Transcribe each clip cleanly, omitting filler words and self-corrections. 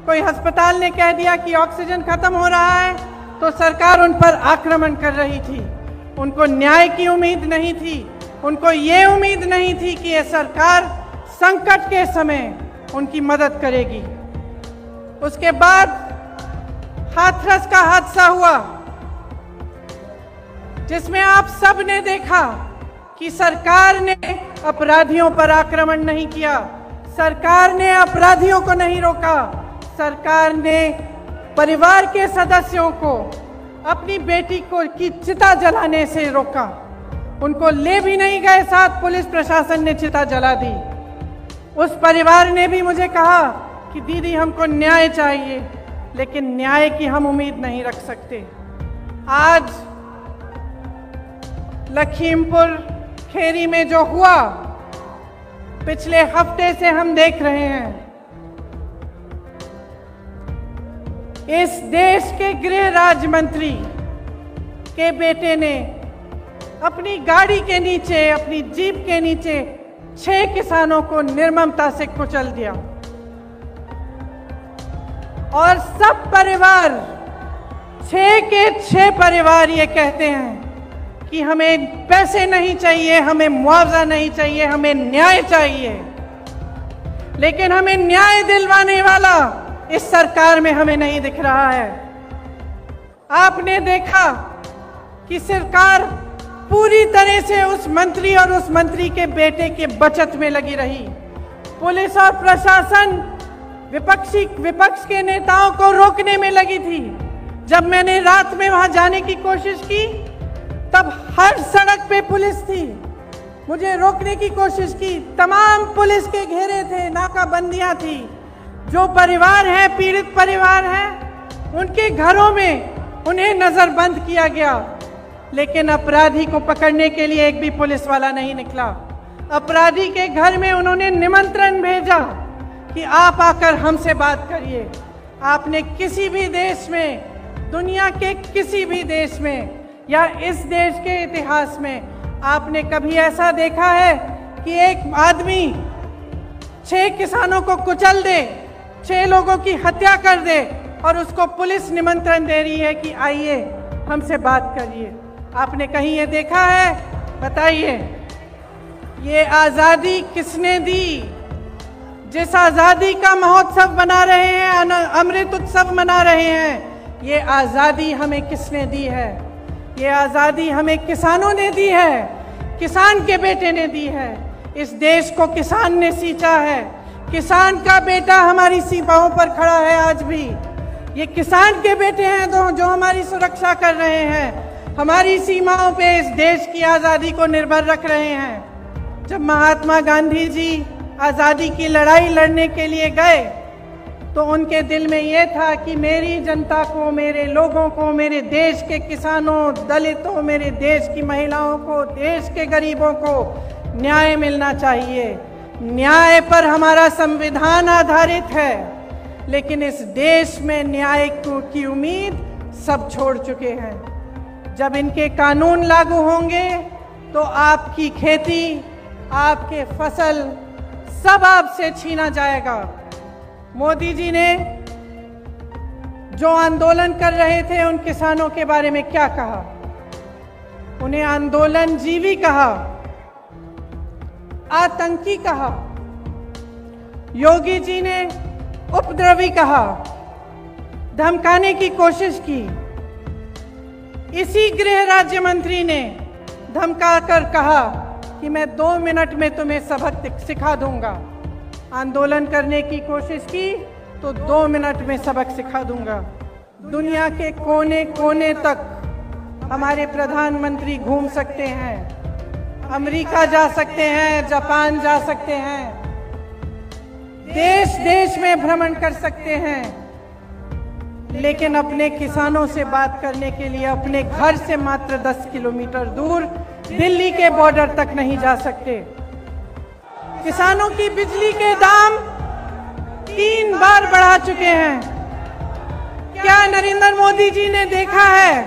कोई अस्पताल ने कह दिया कि ऑक्सीजन खत्म हो रहा है तो सरकार उन पर आक्रमण कर रही थी। उनको न्याय की उम्मीद नहीं थी, उनको ये उम्मीद नहीं थी कि ये सरकार संकट के समय उनकी मदद करेगी। उसके बाद हाथरस का हादसा हुआ, जिसमें आप सब ने देखा कि सरकार ने अपराधियों पर आक्रमण नहीं किया, सरकार ने अपराधियों को नहीं रोका, सरकार ने परिवार के सदस्यों को अपनी बेटी को की चिता जलाने से रोका। उनको ले भी नहीं गए साथ, पुलिस प्रशासन ने चिता जला दी। उस परिवार ने भी मुझे कहा कि दीदी हमको न्याय चाहिए, लेकिन न्याय की हम उम्मीद नहीं रख सकते। आज लखीमपुर खेरी में जो हुआ, पिछले हफ्ते से हम देख रहे हैं। इस देश के गृह राज्य मंत्री के बेटे ने अपनी गाड़ी के नीचे, अपनी जीप के नीचे 6 किसानों को निर्ममता से कुचल दिया और सब परिवार, 6 के 6 परिवार ये कहते हैं कि हमें पैसे नहीं चाहिए, हमें मुआवजा नहीं चाहिए, हमें न्याय चाहिए। लेकिन हमें न्याय दिलवाने वाला इस सरकार में हमें नहीं दिख रहा है। आपने देखा कि सरकार पूरी तरह से उस मंत्री और उस मंत्री के बेटे के बचत में लगी रही। पुलिस और प्रशासन विपक्ष के नेताओं को रोकने में लगी थी। जब मैंने रात में वहां जाने की कोशिश की, तब हर सड़क पे पुलिस थी, मुझे रोकने की कोशिश की। तमाम पुलिस के घेरे थे, नाकाबंदियां थी। जो परिवार हैं, पीड़ित परिवार हैं, उनके घरों में उन्हें नजरबंद किया गया, लेकिन अपराधी को पकड़ने के लिए एक भी पुलिस वाला नहीं निकला। अपराधी के घर में उन्होंने निमंत्रण भेजा कि आप आकर हमसे बात करिए। आपने किसी भी देश में, दुनिया के किसी भी देश में या इस देश के इतिहास में आपने कभी ऐसा देखा है कि एक आदमी 6 किसानों को कुचल दे, 6 लोगों की हत्या कर दे और उसको पुलिस निमंत्रण दे रही है कि आइए हमसे बात करिए? आपने कहीं ये देखा है? बताइए। ये आजादी किसने दी? जिस आजादी का महोत्सव मना रहे हैं, अमृत उत्सव मना रहे हैं, ये आजादी हमें किसने दी है? ये आजादी हमें किसानों ने दी है, किसान के बेटे ने दी है। इस देश को किसान ने सींचा है, किसान का बेटा हमारी सीमाओं पर खड़ा है आज भी। ये किसान के बेटे हैं जो हमारी सुरक्षा कर रहे हैं, हमारी सीमाओं पे इस देश की आज़ादी को निर्भर रख रहे हैं। जब महात्मा गांधी जी आज़ादी की लड़ाई लड़ने के लिए गए तो उनके दिल में ये था कि मेरी जनता को, मेरे लोगों को, मेरे देश के किसानों, दलितों, मेरे देश की महिलाओं को, देश के गरीबों को न्याय मिलना चाहिए। न्याय पर हमारा संविधान आधारित है, लेकिन इस देश में न्याय की उम्मीद सब छोड़ चुके हैं। जब इनके कानून लागू होंगे तो आपकी खेती, आपके फसल सब आपसे छीना जाएगा। मोदी जी ने जो आंदोलन कर रहे थे उन किसानों के बारे में क्या कहा? उन्हें आंदोलनजीवी कहा, आतंकी कहा, योगी जी ने उपद्रवी कहा, धमकाने की कोशिश की। इसी गृह राज्य मंत्री ने धमकाकर कहा कि मैं 2 मिनट में तुम्हें सबक सिखा दूंगा। आंदोलन करने की कोशिश की तो 2 मिनट में सबक सिखा दूंगा। दुनिया के कोने कोने तक हमारे प्रधानमंत्री घूम सकते हैं, अमेरिका जा सकते हैं, जापान जा सकते हैं, देश देश में भ्रमण कर सकते हैं, लेकिन अपने किसानों से बात करने के लिए अपने घर से मात्र 10 किलोमीटर दूर दिल्ली के बॉर्डर तक नहीं जा सकते। किसानों की बिजली के दाम 3 बार बढ़ा चुके हैं। क्या नरेंद्र मोदी जी ने देखा है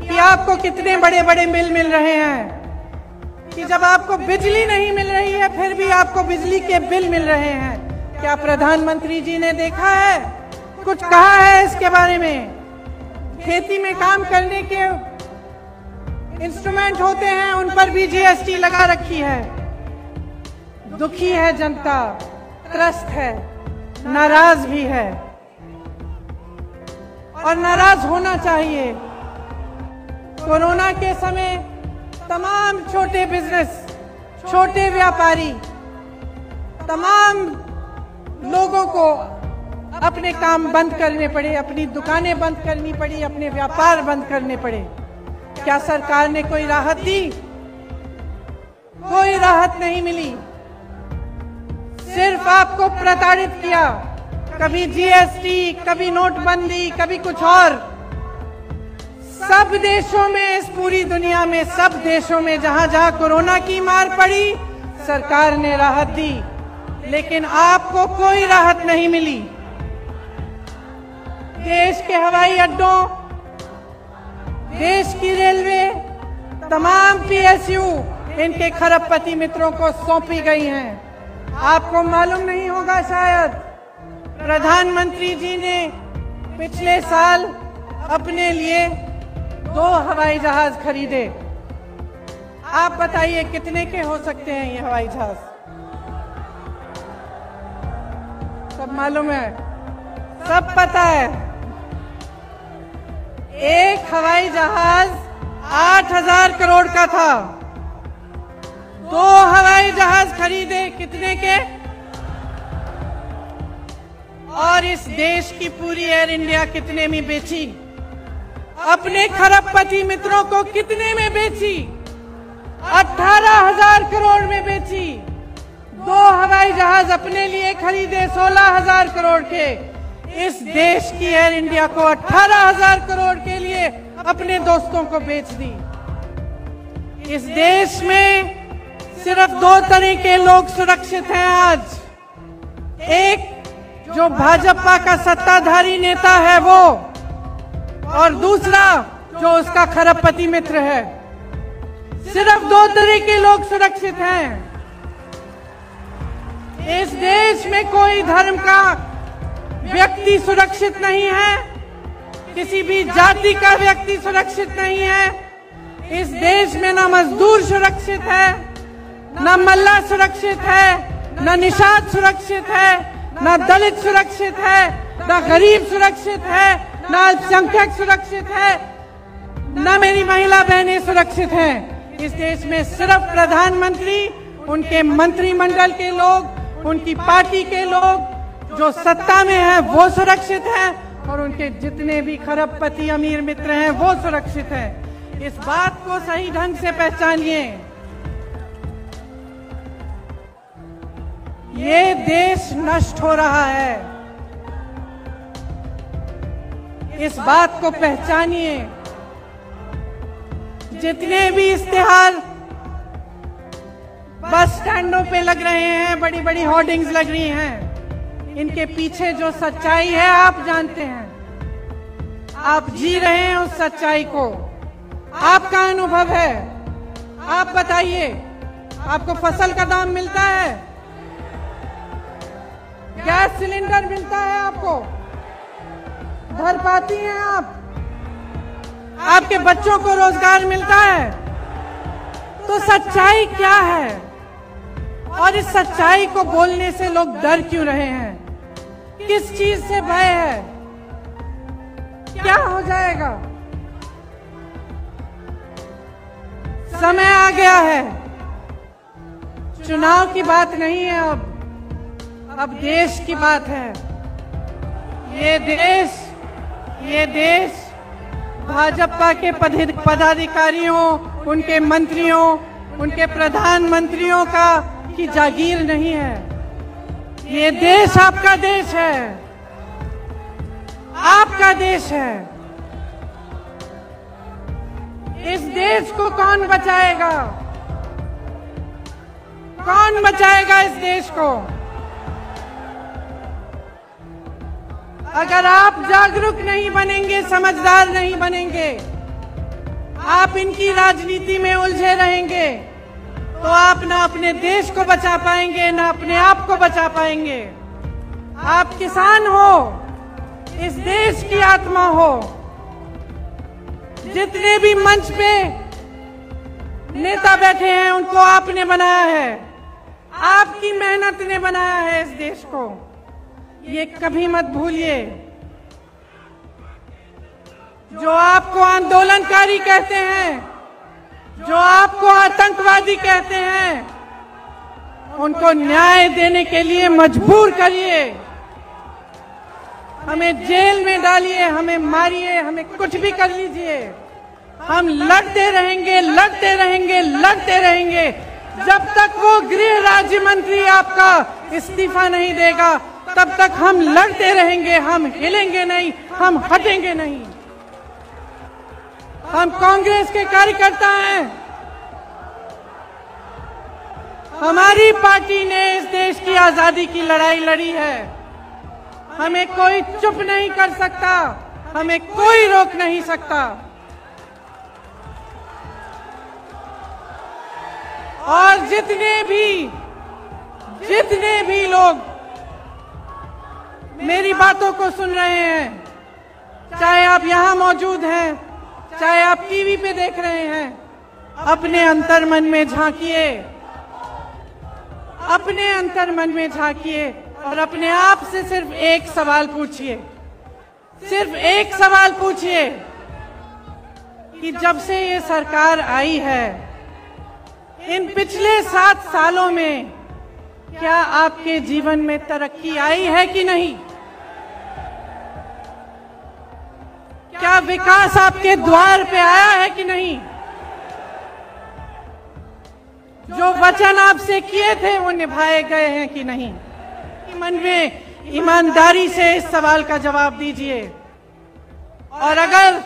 कि आपको कितने बड़े बड़े बिल मिल रहे हैं? कि जब आपको बिजली नहीं मिल रही है फिर भी आपको बिजली के बिल मिल रहे हैं। क्या प्रधानमंत्री जी ने देखा है, कुछ कहा है इसके बारे में? खेती में काम करने के इंस्ट्रूमेंट होते हैं, उन पर भी जीएसटी लगा रखी है। दुखी है जनता, त्रस्त है, नाराज भी है और नाराज होना चाहिए। कोरोना के समय तमाम छोटे बिजनेस, छोटे व्यापारी, तमाम लोगों को अपने काम बंद करने पड़े, अपनी दुकानें बंद करनी पड़ी, अपने व्यापार बंद करने पड़े। क्या सरकार ने कोई राहत दी? कोई राहत नहीं मिली, सिर्फ आपको प्रताड़ित किया। कभी जीएसटी, कभी नोटबंदी, कभी कुछ और। सब देशों में, इस पूरी दुनिया में, सब देशों में जहां जहां कोरोना की मार पड़ी, सरकार ने राहत दी, लेकिन आपको कोई राहत नहीं मिली। देश के हवाई अड्डों, देश की रेलवे, तमाम पीएसयू इनके खरबपति मित्रों को सौंपी गई हैं। आपको मालूम नहीं होगा शायद, प्रधानमंत्री जी ने पिछले साल अपने लिए 2 हवाई जहाज खरीदे। आप बताइए कितने के हो सकते हैं ये हवाई जहाज? सब मालूम है, सब पता है। एक हवाई जहाज 8,000 करोड़ का था। 2 हवाई जहाज खरीदे कितने के? और इस देश की पूरी एयर इंडिया कितने में बेची? अपने खरबपति मित्रों को कितने में बेची? 18,000 करोड़ में बेची। 2 हवाई जहाज अपने लिए खरीदे 16,000 करोड़ के। इस देश की एयर इंडिया को 18,000 करोड़ के लिए अपने दोस्तों को बेच दी। इस देश में सिर्फ 2 तरह के लोग सुरक्षित हैं आज। एक जो भाजपा का सत्ताधारी नेता है वो, और दूसरा जो उसका खरबपति मित्र है। सिर्फ 2 तरह के लोग सुरक्षित हैं। इस देश में कोई धर्म का व्यक्ति सुरक्षित नहीं है, किसी भी जाति का व्यक्ति सुरक्षित नहीं है। इस देश में ना मजदूर सुरक्षित है, ना मल्ला सुरक्षित है, ना निषाद सुरक्षित है, ना दलित सुरक्षित है, ना गरीब सुरक्षित है, ना अल्पसंख्यक सुरक्षित है, ना मेरी महिला बहनें सुरक्षित हैं। इस देश में सिर्फ प्रधानमंत्री, उनके मंत्रिमंडल के लोग, उनकी पार्टी के लोग जो सत्ता में हैं वो सुरक्षित हैं, और उनके जितने भी खरबपति अमीर मित्र हैं वो सुरक्षित हैं। इस बात को सही ढंग से पहचानिए। ये देश नष्ट हो रहा है, इस बात को पहचानिए। जितने भी इश्तिहार बस स्टैंडों पे लग रहे हैं, बड़ी बड़ी होर्डिंग्स लग रही हैं, इनके पीछे जो सच्चाई है आप जानते हैं। आप जी रहे हैं उस सच्चाई को, आपका अनुभव है। आप बताइए, आपको फसल का दाम मिलता है? गैस सिलेंडर मिलता है आपको? भर पाती हैं आप? आपके बच्चों को रोजगार मिलता है? तो सच्चाई क्या है? और इस सच्चाई को बोलने से लोग डर क्यों रहे हैं? किस चीज से भय है? क्या हो जाएगा? समय आ गया है, चुनाव की बात नहीं है, अब देश की बात है। ये देश भाजपा के पदाधिकारियों, उनके मंत्रियों, उनके प्रधानमंत्रियों की जागीर नहीं है। ये देश आपका देश है, आपका देश है। इस देश को कौन बचाएगा? कौन बचाएगा इस देश को? अगर आप जागरूक नहीं बनेंगे, समझदार नहीं बनेंगे, आप इनकी राजनीति में उलझे रहेंगे, तो आप ना अपने देश को बचा पाएंगे, ना अपने आप को बचा पाएंगे। आप किसान हो, इस देश की आत्मा हो। जितने भी मंच पे नेता बैठे हैं उनको आपने बनाया है, आपकी मेहनत ने बनाया है इस देश को, ये कभी मत भूलिए। जो आपको आंदोलनकारी कहते हैं, जो आपको आतंकवादी कहते हैं, उनको न्याय देने के लिए मजबूर करिए। हमें जेल में डालिए, हमें मारिए, हमें कुछ भी कर लीजिए, हम लड़ते रहेंगे, लड़ते रहेंगे, लड़ते रहेंगे जब तक वो गृह राज्य मंत्री आपका इस्तीफा नहीं देगा। तब तक हम लड़ते रहेंगे, हम हिलेंगे नहीं, हम हटेंगे नहीं। हम कांग्रेस के कार्यकर्ता हैं, हमारी पार्टी ने इस देश की आजादी की लड़ाई लड़ी है। हमें कोई चुप नहीं कर सकता, हमें कोई रोक नहीं सकता। और जितने भी लोग मेरी बातों को सुन रहे हैं, चाहे आप यहां मौजूद हैं, चाहे आप टीवी पे देख रहे हैं, अपने अंतर्मन में झांकिए, अपने अंतर्मन में झांकिए और अपने आप से सिर्फ एक सवाल पूछिए, सिर्फ एक सवाल पूछिए कि जब से ये सरकार आई है, इन पिछले 7 सालों में क्या आपके जीवन में तरक्की आई है कि नहीं? क्या विकास आपके द्वार पे आया है कि नहीं? जो वचन आपसे किए थे वो निभाए गए हैं कि नहीं? मन में ईमानदारी से इस सवाल का जवाब दीजिए। और अगर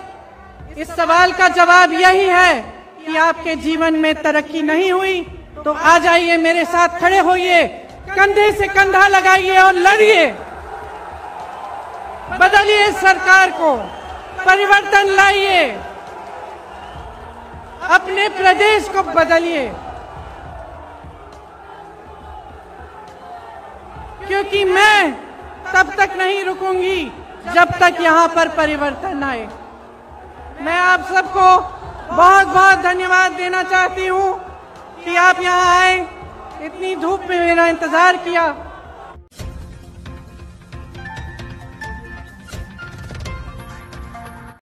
इस सवाल का जवाब यही है कि आपके जीवन में तरक्की नहीं हुई, तो आ जाइए, मेरे साथ खड़े होइए, कंधे से कंधा लगाइए और लड़िए। बदलिए इस सरकार को, परिवर्तन लाइए, अपने प्रदेश को बदलिए, क्योंकि मैं तब तक नहीं रुकूंगी जब तक यहाँ पर परिवर्तन आए। मैं आप सबको बहुत बहुत धन्यवाद देना चाहती हूँ कि आप यहाँ आए, इतनी धूप में मेरा इंतजार किया।